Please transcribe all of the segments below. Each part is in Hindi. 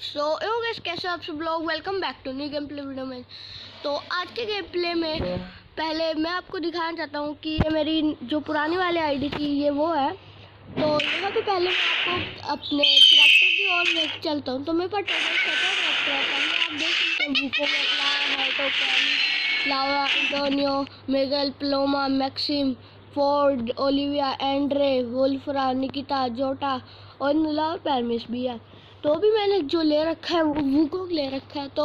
सो गाइस, कैसे हो आप सब लोग। Welcome back to new game play video में। तो आज के गेम प्ले में पहले मैं आपको दिखाना चाहता हूँ कि ये मेरी जो पुरानी वाली आईडी थी ये वो है। तो यहाँ पे पहले मैं आपको अपने करैक्टर की ओर लेके चलता हूँ। तो मेरे पास टोटल 17 करैक्टर है। पहले आप देख सकते हैं Buko, Lava, Antonio, Miguel, Paloma, Maxim, Ford, Olivia, Andre, Wolfra, Nikita, Jota और नुला पैरमिस भी है। तो भी मैंने जो ले रखा है वो वूको ले रखा है। तो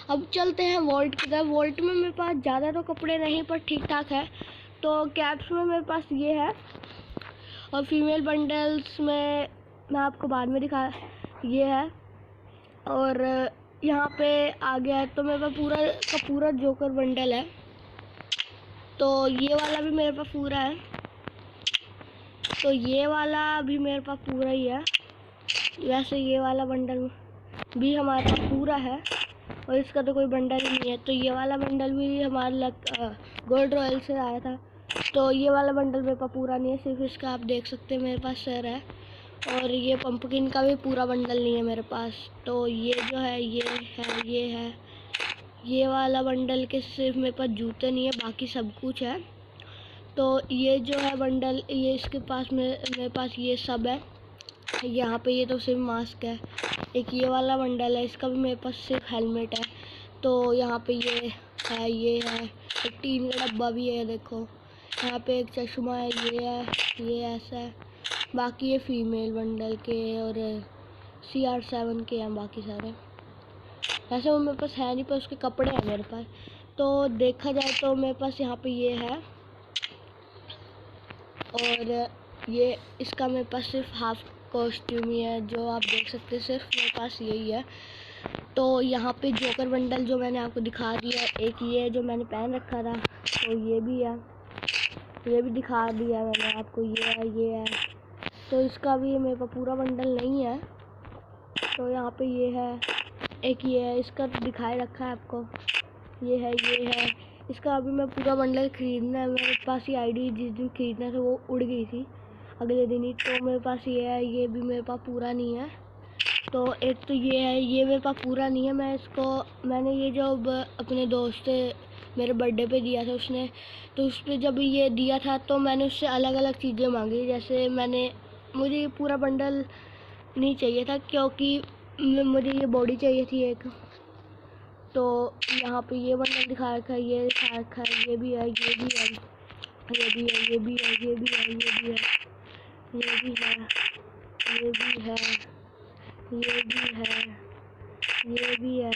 अब चलते हैं वोल्ट की तरफ। वोल्ट में मेरे पास ज़्यादा तो कपड़े नहीं पर ठीक ठाक है। तो कैप्स में मेरे पास ये है और फीमेल बंडल्स में मैं आपको बाद में दिखा, ये है। और यहाँ पे आ गया है तो मेरे पास पूरा का पूरा जोकर बंडल है। तो ये वाला भी मेरे पास पूरा है। तो ये वाला भी मेरे पास पूरा ही है। वैसे ये वाला बंडल भी हमारे पास पूरा है और इसका तो कोई बंडल ही नहीं है। तो ये वाला बंडल भी हमारे गोल्ड रॉयल से आया था। तो ये वाला बंडल मेरे पास पूरा नहीं है, सिर्फ इसका आप देख सकते हैं मेरे पास सर है। और ये पंपकिन का भी पूरा बंडल नहीं है मेरे पास। तो ये जो है ये है ये वाला बंडल के सिर्फ मेरे पास जूते नहीं है, बाकी सब कुछ है। तो ये जो है बंडल, ये इसके पास मेरे पास ये सब है। यहाँ पे ये तो सिर्फ मास्क है। एक ये वाला बंडल है, इसका भी मेरे पास सिर्फ हेलमेट है। तो यहाँ पे ये है एक टीन का डब्बा भी है, देखो। यहाँ पे एक चश्मा है, ये ऐसा है। बाकी ये फीमेल बंडल के और CR7 के हैं बाकी सारे। ऐसे वो मेरे पास है नहीं पर उसके कपड़े हैं मेरे पास। तो देखा जाए तो मेरे पास यहाँ पे ये है और ये इसका मेरे पास सिर्फ हाफ कॉस्ट्यूम ही है, जो आप देख सकते हैं सिर्फ मेरे पास यही है। तो यहाँ पे जोकर बंडल जो मैंने आपको दिखा दिया, एक ये जो मैंने पहन रखा था तो ये भी है, ये भी दिखा दिया मैंने आपको, ये है। तो इसका भी मेरे पास पूरा बंडल नहीं है। तो यहाँ पे ये है, एक ये है, इसका तो दिखाई रखा है आपको, ये है। इसका अभी मैं पूरा बंडल खरीदना है। मेरे पास ये आईडी जिस दिन खरीदना था वो उड़ गई थी अगले दिन ही। तो मेरे पास ये है, ये भी मेरे पास पूरा नहीं है। तो एक तो ये है, ये मेरे पास पूरा नहीं है। मैंने ये जब अपने दोस्त से मेरे बर्थडे पे दिया था उसने, तो उस पर जब ये दिया था तो मैंने उससे अलग अलग चीज़ें मांगी। जैसे मुझे ये पूरा बंडल नहीं चाहिए था क्योंकि मुझे ये बॉडी चाहिए थी एक। तो यहाँ पे ये बंडल दिखा रखा है, ये दिखा रखा है, ये भी है, ये भी है, ये भी है, ये भी है, ये भी है, ये भी है, ये भी है, ये भी है, ये भी है, ये भी है।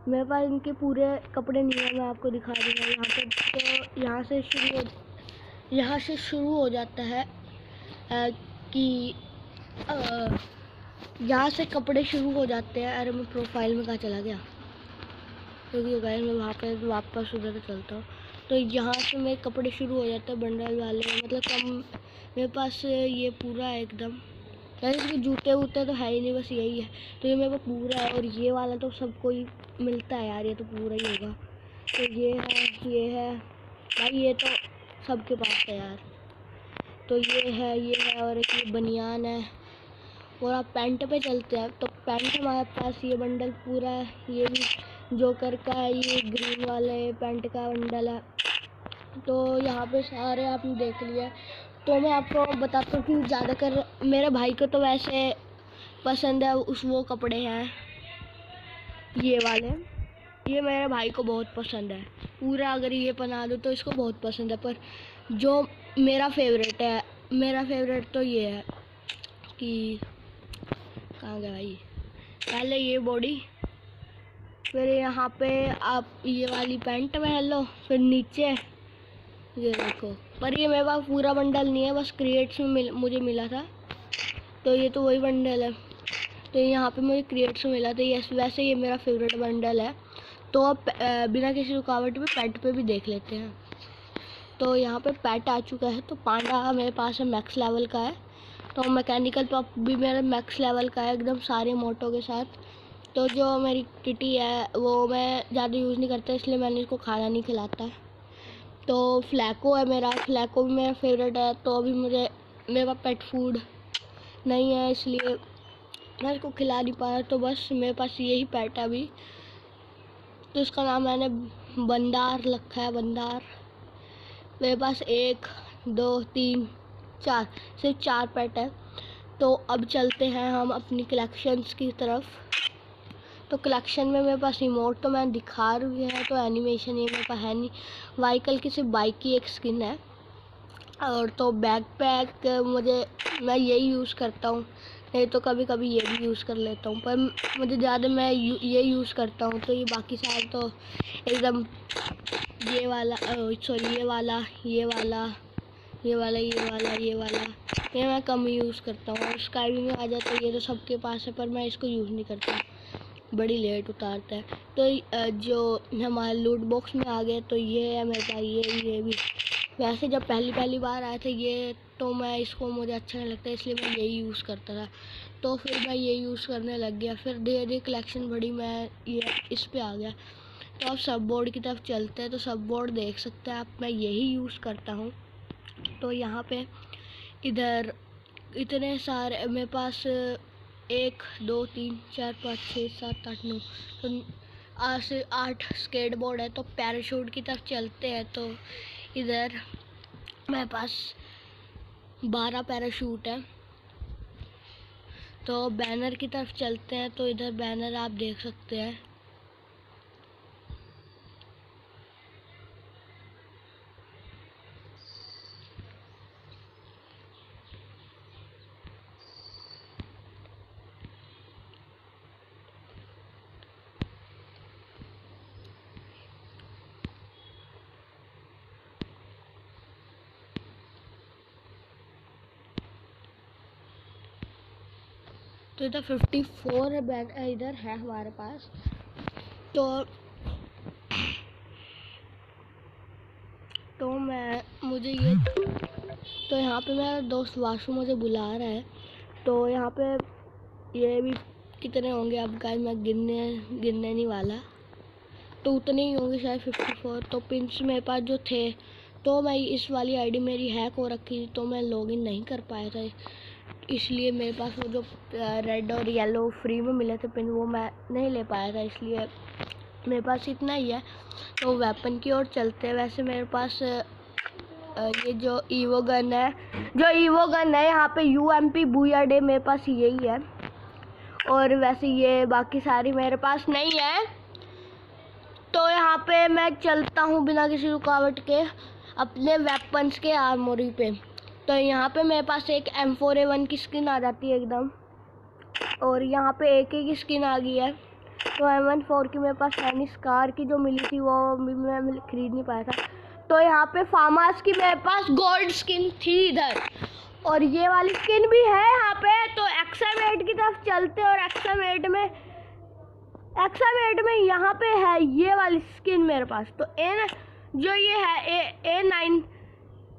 मेरे पास इनके पूरे कपड़े नहीं है, मैं आपको दिखा दूँगा यहाँ पे। तो यहाँ से शुरू हो जाता है कि यहाँ से कपड़े शुरू हो जाते हैं। अरे मैं प्रोफाइल में कहाँ चला गया, क्योंकि गाइस मैं वहाँ पे वापस उधर चलता हूँ। तो यहाँ से मेरे कपड़े शुरू हो जाते हैं बंडल वाले, मतलब कम। मेरे पास ये पूरा है एकदम। यार इसके जूते वूते तो है ही नहीं, बस यही है। तो ये मेरे पास पूरा है और ये वाला तो सबको ही मिलता है यार, ये तो पूरा ही होगा। तो ये है भाई, ये तो सबके पास है यार। तो ये है और एक ये बनियान है। और आप पैंट पे चलते हैं तो पैंट हमारे पास ये बंडल पूरा है, ये भी जोकर का है, ये ग्रीन वाले पैंट का बंडल है। तो यहाँ पे सारे आपने देख लिया। तो मैं आपको बताता हूँ कि ज़्यादातर मेरे भाई को तो वैसे पसंद है वो कपड़े हैं ये वाले, ये मेरे भाई को बहुत पसंद है पूरा। अगर ये पहना दो तो इसको बहुत पसंद है। पर जो मेरा फेवरेट तो ये है कि कहाँ गया भाई, पहले ये बॉडी, फिर यहाँ पे आप ये वाली पैंट पहन लो, फिर नीचे ये देखो। पर ये मेरे पास पूरा बंडल नहीं है, बस क्रिएट्स में मुझे मिला था। तो ये तो वही बंडल है, तो यहाँ पे मुझे क्रिएट्स में मिला था। ये वैसे ये मेरा फेवरेट बंडल है। तो अब बिना किसी रुकावट पे पेट पे भी देख लेते हैं। तो यहाँ पे पेट आ चुका है। तो पांडा मेरे पास है, मैक्स लेवल का है। तो मैकेनिकल पप भी मेरा मैक्स लेवल का है एकदम सारे मोटो के साथ। तो जो मेरी किटी है वो मैं ज़्यादा यूज़ नहीं करता, इसलिए मैंने इसको खाना नहीं खिलाता है। तो फ्लैको है मेरा, फ्लैको भी मेरा फेवरेट है। तो अभी मेरे पास पेट फूड नहीं है, इसलिए मैं इसको खिला नहीं पाया, तो बस मेरे पास यही पेट है अभी। तो इसका नाम मैंने बंदार रखा है, बंदार। मेरे पास 1 2 3 4, सिर्फ 4 पेट है। तो अब चलते हैं हम अपनी कलेक्शंस की तरफ। तो कलेक्शन में मेरे पास इमोट तो मैं दिखा रही है, तो एनिमेशन ये मेरे पास है नहीं। व्हीकल की सिर्फ बाइक की एक स्किन है। और तो बैकपैक मैं यही यूज़ करता हूँ, नहीं तो कभी कभी ये भी यूज़ कर लेता हूँ, पर मुझे ज़्यादा मैं ये यूज़ करता हूँ। तो ये बाकी सारे तो एकदम ये वाला, सॉरी ये वाला, ये वाला, ये वाला, ये वाला, ये वाला, ये मैं कम यूज़ करता हूँ। और स्काई में आ जाता है, ये तो सबके पास है, पर मैं इसको यूज़ नहीं करता, बड़ी लेट उतारता है। तो जो हमारे लूट बॉक्स में आ गए, तो ये है मेरे पास, ये भी। वैसे जब पहली बार आया था ये, तो मैं इसको, मुझे अच्छा नहीं लगता, इसलिए मैं यही यूज़ करता था। तो फिर मैं ये यूज़ करने लग गया, फिर धीरे धीरे कलेक्शन बढ़ी, मैं ये इस पे आ गया। तो अब सब बोर्ड की तरफ चलते हैं। तो सब बोर्ड देख सकते हैं आप, मैं यही यूज़ करता हूँ। तो यहाँ पे इधर इतने सारे मेरे पास 1 2 3 4 5 6 7 8 9, तो 8 स्केट बोर्ड है। तो पैराशूट की तरफ चलते हैं। तो इधर मेरे पास 12 पैराशूट है। तो बैनर की तरफ चलते हैं। तो इधर बैनर आप देख सकते हैं। तो इधर 54 बैनर इधर है हमारे पास। तो मुझे ये, तो यहाँ पे मेरा दोस्त वाशु मुझे बुला रहा है। तो यहाँ पे ये भी कितने होंगे अब गाइस, मैं गिनने नहीं वाला, तो उतने ही होंगे शायद 54। तो पिंस मेरे पास जो थे, तो मैं इस वाली आईडी मेरी हैक हो रखी थी, तो मैं लॉगिन नहीं कर पाया था, इसलिए मेरे पास वो जो रेड और येलो फ्री में मिले थे पिन, वो मैं नहीं ले पाया था, इसलिए मेरे पास इतना ही है। तो वेपन की ओर चलते हैं। वैसे मेरे पास ये जो ईवो गन है, यहाँ पे UMP बूया डे मेरे पास यही है। और वैसे ये बाकी सारी मेरे पास नहीं है। तो यहाँ पे मैं चलता हूँ बिना किसी रुकावट के अपने वेपन्स के आर्मोरी पे। तो यहाँ पे मेरे पास एक M4A1 की स्किन आ जाती है एकदम, और यहाँ पे AK की स्किन आ गई है। तो M14 की मेरे पास है, स्कार की जो मिली थी वो मैं खरीद नहीं पाया था। तो यहाँ पे फार्मास की मेरे पास गोल्ड स्किन थी इधर, और ये वाली स्किन भी है यहाँ पे। तो XM8 की तरफ चलते, और XM8 में यहाँ पे है ये वाली स्किन मेरे पास। तो जो ये है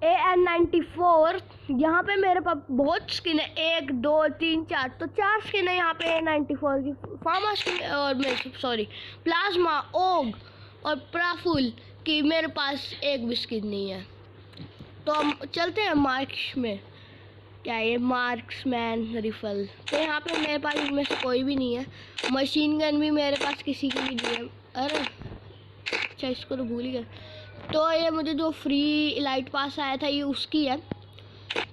AN94, यहाँ पे मेरे पास बहुत स्किन है, 1 2 3 4, तो 4 स्किन है यहाँ पे A94 की। फार्मास की और प्लाज्मा, ओग और प्राफुल की मेरे पास एक भी स्किन नहीं है। तो हम चलते हैं मार्क्स में, क्या ये मार्क्समैन रिफल। तो यहाँ पे मेरे पास इनमें से कोई भी नहीं है। मशीन गन भी मेरे पास किसी की भी नहीं है। अरे अच्छा, इसको तो भूल ही गया। तो ये मुझे जो फ्री इलाइट पास आया था, ये उसकी है।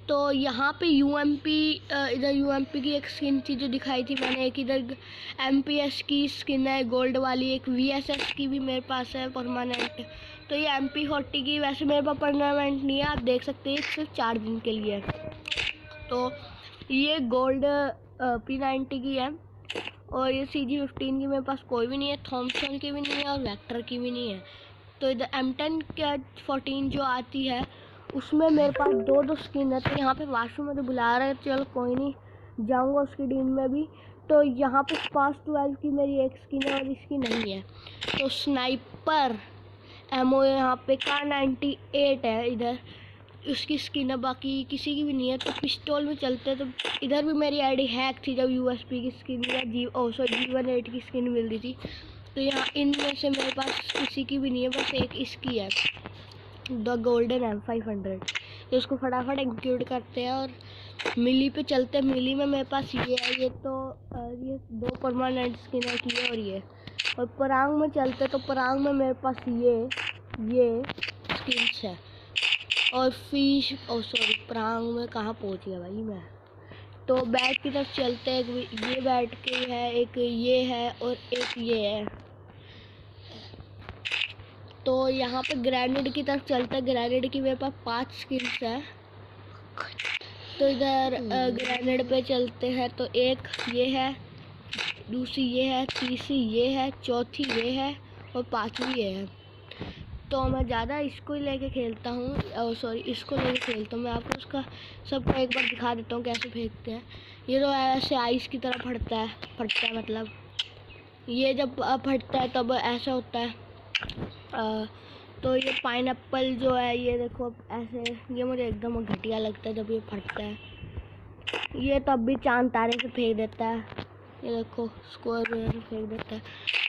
तो यहाँ पे इधर UMP की एक स्किन थी जो दिखाई थी मैंने, एक इधर MPS की स्किन है गोल्ड वाली, एक VSS की भी मेरे पास है परमानेंट। तो ये MP40 की वैसे मेरे पास परमानेंट नहीं है, आप देख सकते हैं, सिर्फ 4 दिन के लिए है। तो ये गोल्ड P90 की है, और ये CG15 की मेरे पास कोई भी नहीं है, थॉमसन की भी नहीं है, और वेक्टर की भी नहीं है। तो इधर M10 का 14 जो आती है, उसमें मेरे पास 2 स्किन है। तो यहाँ पे वाशू मुझे बुला रहे हैं, चलो कोई नहीं, जाऊँगा उसकी टीम में भी। तो यहाँ पे स्पास 12 की मेरी एक स्किन है और इसकी नहीं है। तो स्नाइपर एमओ यहाँ पे Kar98 है, इधर उसकी स्किन है, बाकी किसी की भी नहीं है। तो पिस्टल में चलते हैं। तो इधर भी मेरी आईडी हैक थी जब USP की स्किन या G18 की स्किन मिल रही थी। तो यहाँ इनमें से मेरे पास किसी की भी नहीं है, बस एक इसकी है, द गोल्डन M500। तो इसको फटाफट एग्जीक्यूट करते हैं और मिली पे चलते हैं। मिली में मेरे पास ये है, ये तो ये 2 परमानेंट स्किन है, ये और ये। और परांग में चलते तो परांग में मेरे पास ये स्किन्स है। और फिश सॉरी, परांग में कहाँ पहुँच गया भाई मैं। तो बैट की तरफ चलते हैं। ये बैट के है, एक ये है और एक ये है। तो यहाँ पे ग्रेनेड की तरफ चलते हैं। ग्रेनेड की मेरे पास 5 स्किन्स है। तो इधर ग्रेनेड पे चलते हैं। तो एक ये है, दूसरी ये है, तीसरी ये है, चौथी ये है और 5वीं ये है। तो मैं ज़्यादा इसको ही लेके खेलता हूँ, सॉरी इसको लेके खेलता हूँ। मैं आपको उसका सबको एक बार दिखा देता हूँ कैसे फेंकते हैं। ये तो ऐसे आइस की तरह फटता है मतलब ये जब फटता है तब ऐसा होता है। तो ये पाइनएप्पल जो है, ये देखो ऐसे, ये मुझे एकदम घटिया लगता है जब ये फटता है। ये तब भी चांद तारे से फेंक देता है, ये देखो स्क्वायर से फेंक देता है।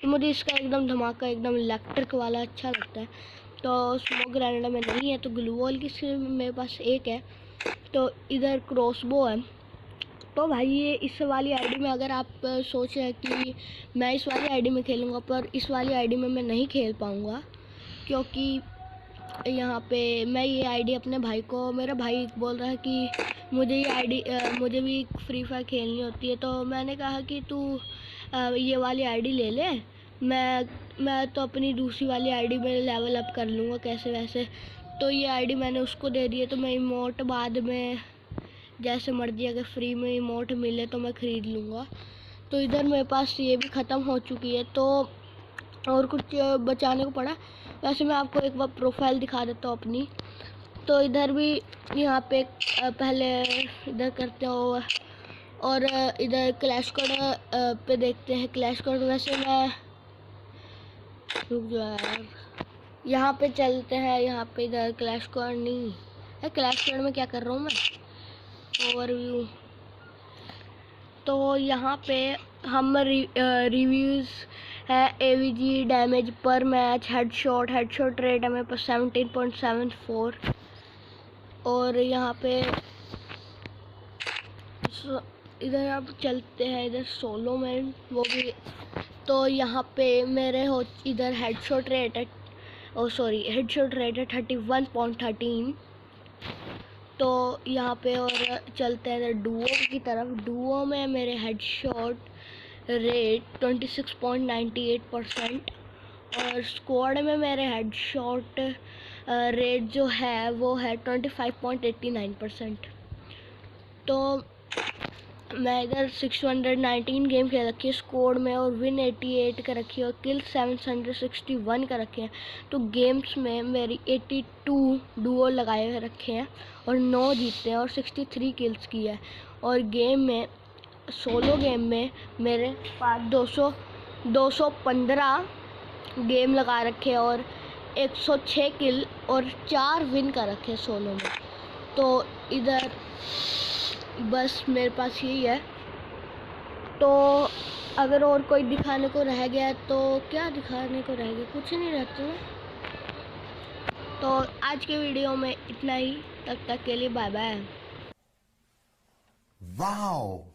तो मुझे इसका एकदम धमाका, एकदम इलेक्ट्रिक वाला अच्छा लगता है। तो स्मोक ग्रेनेड में नहीं है, तो ग्लू वॉल की स्किन मेरे पास एक है। तो इधर क्रॉसबो है। तो भाई ये इस वाली आईडी में अगर आप सोच रहे हैं कि मैं इस वाली आईडी में खेलूँगा, पर इस वाली आईडी में मैं नहीं खेल पाऊँगा, क्योंकि यहाँ पे मैं ये आईडी अपने भाई को, मेरा भाई बोल रहा है कि मुझे ये आईडी मुझे भी फ्री फायर खेलनी होती है। तो मैंने कहा कि तू ये वाली आईडी ले ले, मैं तो अपनी दूसरी वाली आईडी में लेवल अप कर लूँगा कैसे वैसे। तो ये आईडी मैंने उसको दे दी है। तो मैं इमोट बाद में जैसे मर्जी अगर फ्री में इमोट मिले तो मैं ख़रीद लूँगा। तो इधर मेरे पास ये भी ख़त्म हो चुकी है, तो और कुछ बचाने को पड़ा। वैसे मैं आपको एक बार प्रोफाइल दिखा देता हूँ अपनी। तो इधर भी यहाँ पे पहले इधर करते हो और इधर क्लैश कोड पे देखते हैं। क्लैश कोड वैसे मैं रुक जाओ यार, यहाँ पे चलते हैं। यहाँ पे इधर क्लैश कोड नहीं है, क्लैश कोड में क्या कर रहा हूँ मैं, ओवरव्यू। तो यहाँ पे हम रिव्यूज़ है, एवीजी, डैमेज पर मैच, हेडशॉट रेट है मेरे पास 17.74। और यहाँ पे इधर अब चलते हैं इधर सोलो में, वो भी। तो यहाँ पे मेरे हो इधर हेडशॉट रेट है 31.13। तो यहाँ पे और चलते हैं इधर डुओ की तरफ। डुओ में मेरे हेडशॉट रेट 26.98% और स्क्वाड में मेरे हेडशॉट रेट जो है वो है 25.89%। तो मैं इधर 619 गेम खेल रखी है स्क्वाड में और विन 88 का रखी है और किल 761 का रखे हैं। तो गेम्स में मेरी 82 डुओ लगाए हुए रखे हैं और 9 जीते हैं और 63 किल्स की है। और गेम में सोलो गेम में मेरे पास 215 गेम लगा रखे हैं और 106 किल और 4 विन का रखे सोलो में। तो इधर बस मेरे पास यही है। तो अगर और कोई दिखाने को रह गया तो क्या दिखाने को रह गया, कुछ नहीं रहता है। तो आज के वीडियो में इतना ही, तब तक के लिए बाय बाय। वाओ।